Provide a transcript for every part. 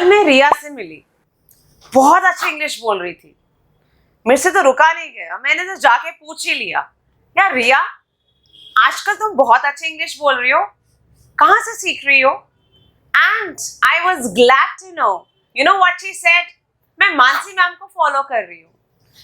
कल मैं रिया से मिली, बहुत अच्छी इंग्लिश बोल रही थी, मेरे से तो रुका नहीं गया, मैंने तो जाके पूछ ही लिया, यार रिया आजकल तुम बहुत अच्छी इंग्लिश बोल रही हो, कहाँ से सीख रही हो? And I was glad to know, you know what she said, मैं मानसी मैम को फॉलो कर रही हूँ,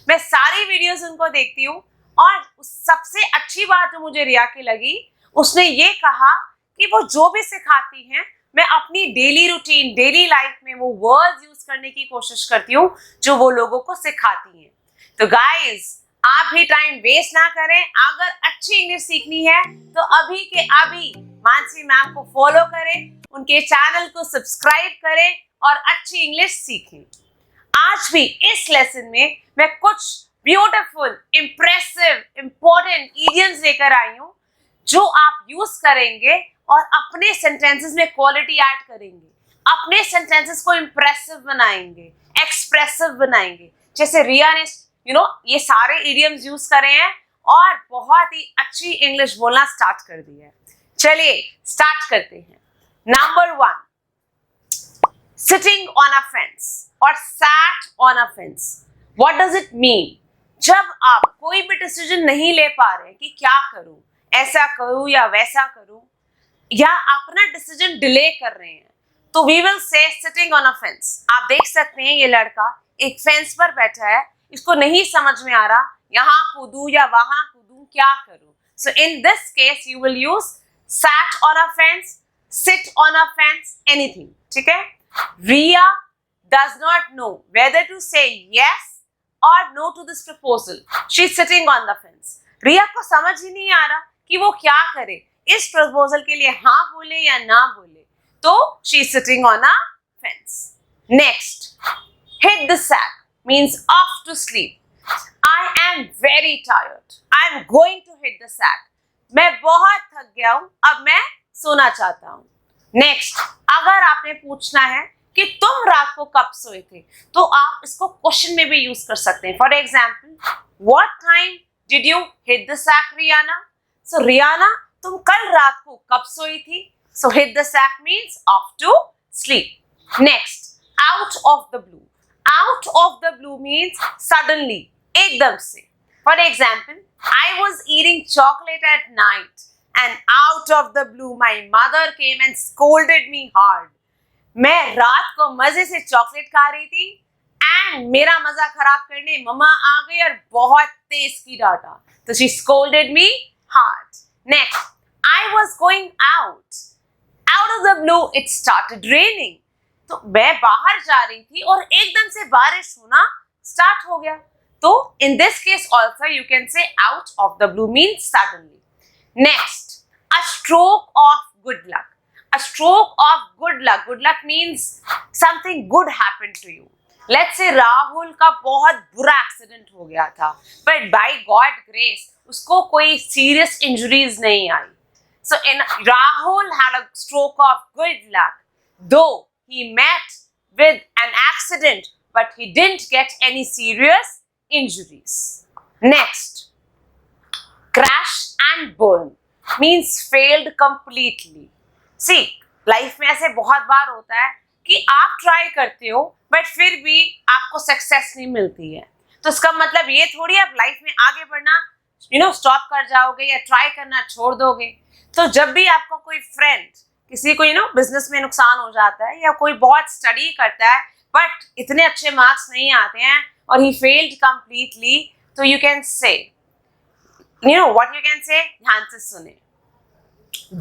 मैं सारी वीडियोस उनको देखती हूँ, और सबसे अच्छी बात जो मुझे रिया की लगी, उसने ये कहा कि वो जो भी सिखाती हैं, मैं अपनी डेली रूटीन, डेली लाइफ में वो वर्ड्स यूज करने की कोशिश करती हूँ जो वो लोगों को सिखाती हैं। तो गाइस, आप भी टाइम वेस्ट ना करें, अगर अच्छी इंग्लिश सीखनी है तो अभी के अभी मानसी मैम को फॉलो करें, उनके चैनल को सब्सक्राइब करें और अच्छी इंग्लिश सीखें। आज भी इस लेसन में मैं कुछ ब्यूटीफुल, इंप्रेसिव, इंपॉर्टेंट इडियम्स लेकर आई हूँ जो आप यूज करेंगे और अपने सेंटेंसेस में क्वालिटी ऐड करेंगे, अपने सेंटेंसेस को इंप्रेसिव बनाएंगे, एक्सप्रेसिव बनाएंगे। जैसे रिया ने ये सारे इडियम्स यूज करे हैं और बहुत ही अच्छी इंग्लिश बोलना स्टार्ट कर दी है। चलिए स्टार्ट करते हैं। Number 1, sitting on a fence और sat on a fence. What does it mean? जब आप कोई भी डिसीजन नहीं ले पा रहे कि क्या करूं, ऐसा करूं या वैसा करूं, या अपना डिसीजन डिले कर रहे हैं, तो we will say sitting on a fence. आप देख सकते हैं ये लड़का एक फेंस पर बैठा है, इसको नहीं समझ में आ रहा यहाँ कूदूं या वहां कूदूं, क्या करूं। So in this case you will use sat on a fence, sit on a fence, anything. ठीक है? Riya does not know whether to say yes or no to this proposal. She's sitting on the fence. रिया को समझ ही नहीं आ रहा कि वो क्या करे, इस प्रपोजल के लिए हाँ बोले या ना बोले, तो she's sitting on a fence. Next, hit the sack means off to sleep. I am very tired. I am going to hit the sack. मैं बहुत थक गया हूं, अब मैं सोना चाहता हूं। नेक्स्ट, अगर आपने पूछना है कि तुम रात को कब सोए थे, तो आप इसको क्वेश्चन में भी यूज कर सकते हैं। For example, what time did you hit the sack Riyana? So Riyana, तुम कल रात को कब सोई थी? So hit the sack means off to sleep. Next, out of the blue. Out of the blue means suddenly, एकदम से। For example, I was eating chocolate at night and out of the blue my mother came and scolded me hard. मैं रात को मजे से chocolate खा रही थी and मेरा मजा खराब करने मम्मा आ गई और बहुत तेज की डांटा, तो she scolded me hard. Next, I was going out. Out of the blue it started raining. तो मैं बाहर जा रही थी और एकदम से बारिश होना स्टार्ट हो गया, तो in this case also you can say out of the blue means suddenly. Next, a stroke of good luck. A stroke of good luck. Good luck means something good happened to you. Let's say Rahul का बहुत बुरा accident हो गया था, but by God grace उसको कोई serious injuries नहीं आई. So in Rahul had a stroke of good luck, though he met with an accident, but he didn't get any serious injuries. Next, crash and burn means failed completely. See, life में ऐसे बहुत बार होता है कि आप try करते हो but फिर भी आपको सक्सेस नहीं मिलती है, तो इसका मतलब ये थोड़ी आप लाइफ में आगे बढ़ना स्टॉप कर जाओगे या ट्राई करना छोड़ दोगे। तो जब भी आपको कोई फ्रेंड, किसी को बिजनेस में नुकसान हो जाता है, या कोई बहुत स्टडी करता है बट इतने अच्छे मार्क्स नहीं आते हैं और he failed completely, so you can say, what you can say, ध्यान से सुने,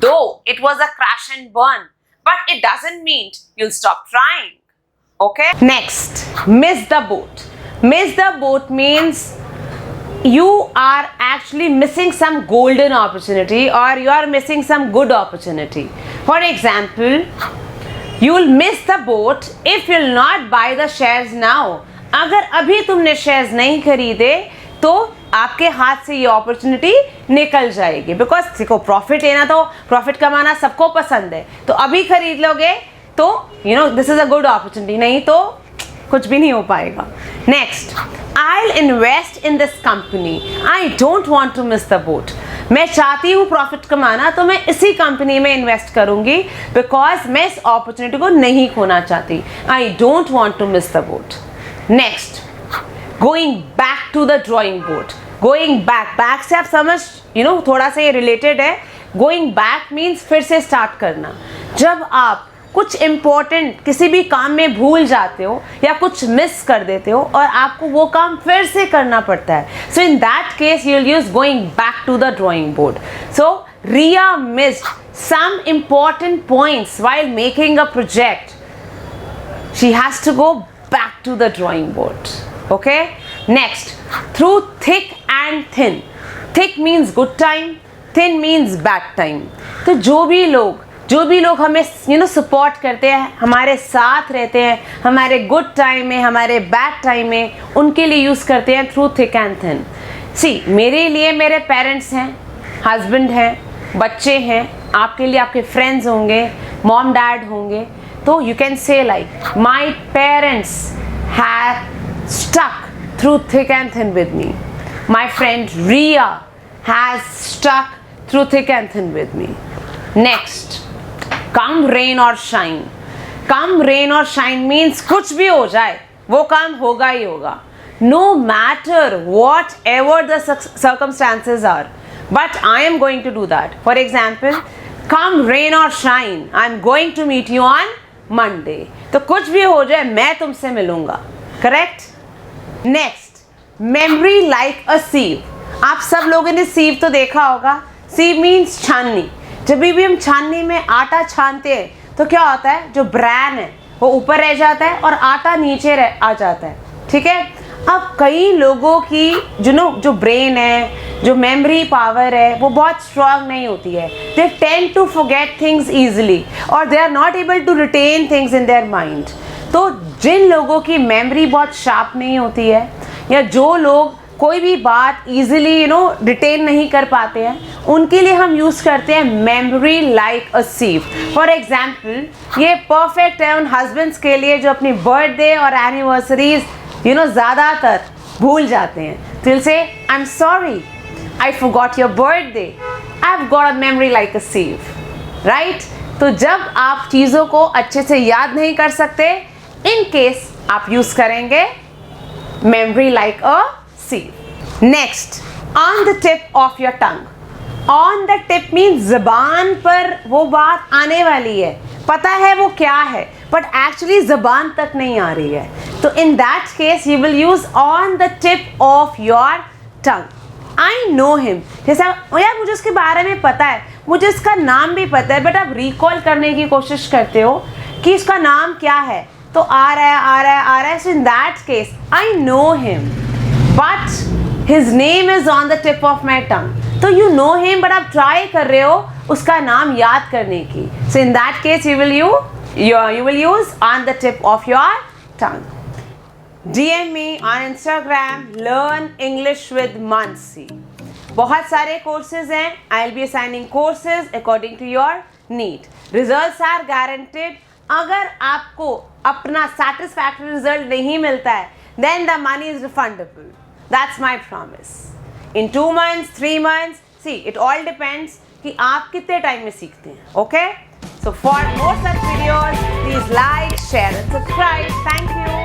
though it was a crash and burn, but it doesn't mean you'll stop trying. Okay? Next, miss the boat. Miss the boat means you are actually missing some golden opportunity, or you are missing some good opportunity. For example, you'll miss the boat if you'll not buy the shares now. अगर अभी तुमने shares नहीं खरीदे तो आपके हाथ से ये अपॉर्चुनिटी निकल जाएगी, बिकॉज देखो प्रॉफिट लेना, तो प्रॉफिट कमाना सबको पसंद है, तो अभी खरीद लोगे तो this is a good opportunity, नहीं तो कुछ भी नहीं हो पाएगा। Next, I'll invest in this company. I don't want to miss the boat. मैं चाहती हूँ प्रॉफिट कमाना, तो मैं इसी कंपनी में इन्वेस्ट करूंगी बिकॉज मैं इस अपॉर्चुनिटी को नहीं खोना चाहती. I don't want to miss the boat. Next, going back to the drawing board. Going back से आप समझ थोड़ा सा ये रिलेटेड है. गोइंग बैक मीन्स फिर से स्टार्ट करना. जब आप कुछ इंपॉर्टेंट किसी भी काम में भूल जाते हो या कुछ मिस कर देते हो और आपको वो काम फिर से करना पड़ता है, so in that case you will use going back to the drawing board. So Riya missed some important points while making a project. She has to go back to the drawing board. Okay, next, through thick and thin. Thick means good time, thin means bad time. तो जो भी लोग हमें support करते हैं, हमारे साथ रहते हैं, हमारे गुड टाइम में, हमारे बैड टाइम में, उनके लिए यूज़ करते हैं थ्रू थिक एंड थिन. सी, मेरे लिए मेरे पेरेंट्स हैं, हस्बैंड हैं, बच्चे हैं. आपके लिए आपके फ्रेंड्स होंगे, मॉम डैड होंगे. तो you can say like my parents have stuck through thick and thin with me. My friend Riya has stuck through thick and thin with me. Next, come rain or shine. come rain or shine means कुछ भी हो जाए वो काम होगा ही होगा. no matter whatever the circumstances are, but I am going to do that. for example, come rain or shine, I am going to meet you on Monday. तो कुछ भी हो जाए मैं तुमसे मिलूंगा. Correct. Next, memory like a sieve. आप सब लोगों ने sieve तो देखा होगा. sieve means छाननी. जब भी हम छाननी में आटा छानते हैं तो क्या होता है, जो ब्रैन है वो ऊपर रह जाता है और आटा नीचे आ जाता है. ठीक है. अब कई लोगों की जो ब्रेन है, जो मेमोरी पावर है, वो बहुत स्ट्रांग नहीं होती है. They tend to forget things easily और they are not able to retain things in their mind. तो जिन लोगों की मेमोरी बहुत शार्प नहीं होती है या जो लोग कोई भी बात इजीली रिटेन नहीं कर पाते हैं, उनके लिए हम यूज़ करते हैं memory like a sieve. For example, ये परफेक्ट है उन हस्बैंड्स के लिए जो अपनी बर्थडे और एनिवर्सरीज ज़्यादातर भूल जाते हैं. दिल से I am sorry, I forgot your birthday, I have got a memory like a sieve. Right. तो जब आप चीज़ों को अच्छे से याद नहीं कर सकते, इन केस आप यूज़ करेंगे memory like a sieve. Next, on the tip of your tongue. On the tip means ज़बान पर वो बात आने वाली है, पता है वो क्या है, but actually ज़बान तक नहीं आ रही है. तो in that case you will use on the tip of your tongue. I know him. जैसा यार मुझे उसके बारे में पता है, मुझे इसका नाम भी पता है, बट आप रिकॉल करने की कोशिश करते हो कि इसका नाम क्या है, तो आ रहा है. So in that case, I know him, but his name is on the tip of my tongue. तो you know him, but आप ट्राई कर रहे हो उसका नाम याद करने की. So in that case, you will use on the tip of your tongue. DM me on Instagram, Learn English with Mansi. बहुत सारे courses हैं. I'll be assigning courses according to your need. Results are guaranteed. अगर आपको अपना satisfactory result नहीं मिलता है, then the money is refundable. That's my promise. In 2 months, 3 months, see, it all depends कि आप कितने टाइम में सीखते हैं. Okay? So for more such videos, please like, share and subscribe. Thank you.